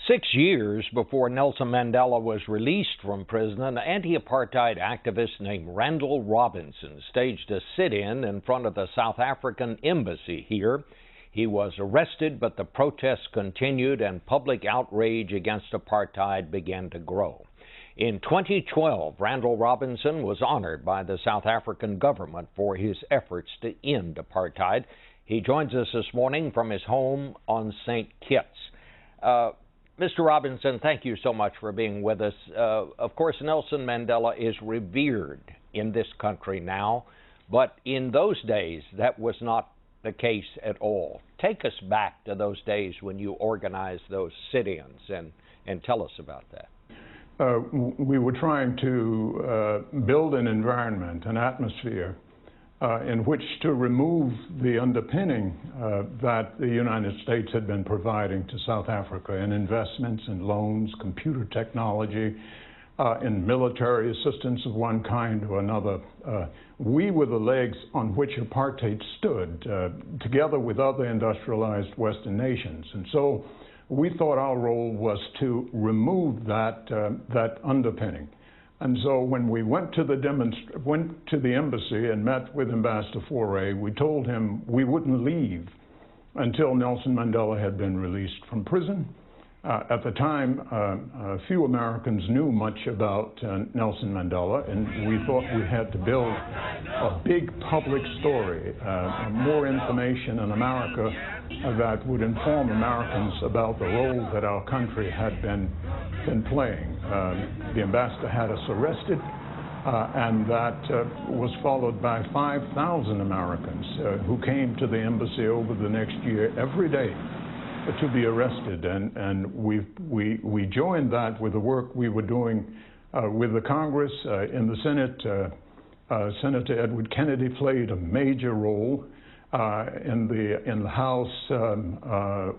6 years before Nelson Mandela was released from prison, an anti-apartheid activist named Randall Robinson staged a sit-in front of the South African embassy here. He was arrested, but the protests continued and public outrage against apartheid began to grow. In 2012, Randall Robinson was honored by the South African government for his efforts to end apartheid. He joins us this morning from his home on St. Kitts. Mr. Robinson, thank you so much for being with us. Of course, Nelson Mandela is revered in this country now, but in those days, that was not the case at all. Take us back to those days when you organized those sit-ins and tell us about that. We were trying to build an environment, an atmosphere, in which to remove the underpinning that the United States had been providing to South Africa in investments, in loans, computer technology, in military assistance of one kind or another. We were the legs on which apartheid stood, together with other industrialized Western nations. And so we thought our role was to remove that underpinning. And so when we went to the embassy and met with Ambassador Faure, we told him we wouldn't leave until Nelson Mandela had been released from prison. At the time, few Americans knew much about Nelson Mandela, and we thought we had to build a big public story, more information in America that would inform Americans about the role that our country had been playing. The ambassador had us arrested, and that was followed by 5,000 Americans who came to the embassy over the next year every day to be arrested, and we joined that with the work we were doing with the Congress. In the Senate, Senator Edward Kennedy played a major role. In the House,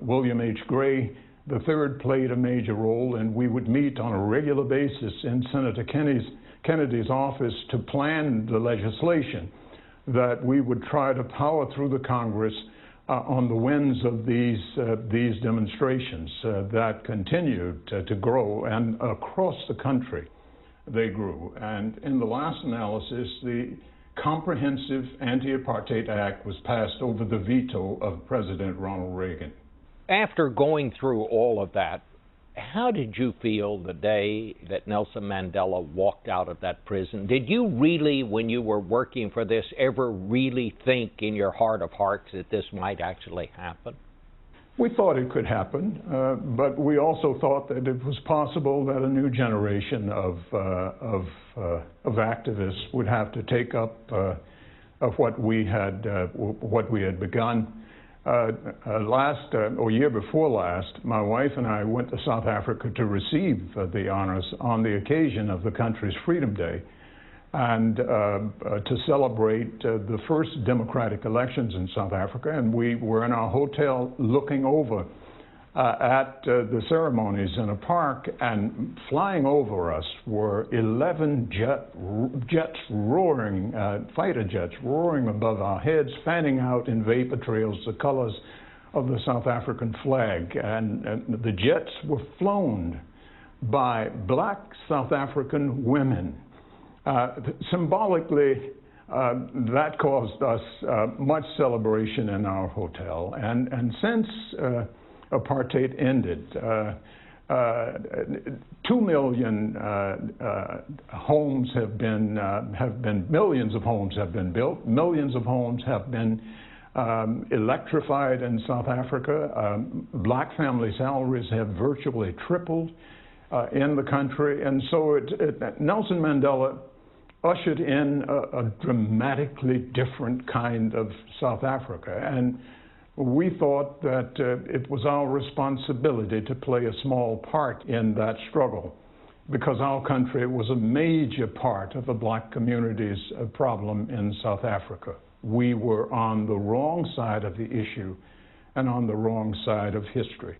William H. Gray III played a major role, and we would meet on a regular basis in Senator Kennedy's office to plan the legislation that we would try to power through the Congress on the winds of these demonstrations that continued to grow, and across the country they grew. And in the last analysis, the Comprehensive Anti-Apartheid Act was passed over the veto of President Ronald Reagan. After going through all of that, how did you feel the day that Nelson Mandela walked out of that prison? Did you really, when you were working for this, ever really think in your heart of hearts that this might actually happen? We thought it could happen, but we also thought that it was possible that a new generation of activists would have to take up of what we had begun. Year before last, my wife and I went to South Africa to receive the honors on the occasion of the country's Freedom Day, and to celebrate the first democratic elections in South Africa. And we were in our hotel looking over at the ceremonies in a park, and flying over us were 11 jets roaring, fighter jets roaring above our heads, fanning out in vapor trails the colors of the South African flag. And the jets were flown by black South African women. Symbolically, that caused us much celebration in our hotel. And since apartheid ended, 2 million homes have been, millions of homes have been built, millions of homes have been electrified in South Africa. Black family salaries have virtually tripled in the country. And so Nelson Mandela ushered in a dramatically different kind of South Africa. And we thought that it was our responsibility to play a small part in that struggle, because our country was a major part of the black community's problem in South Africa. We were on the wrong side of the issue and on the wrong side of history.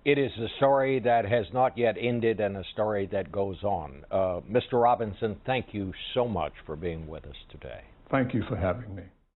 It is a story that has not yet ended and a story that goes on. Mr. Robinson, thank you so much for being with us today. Thank you for having me.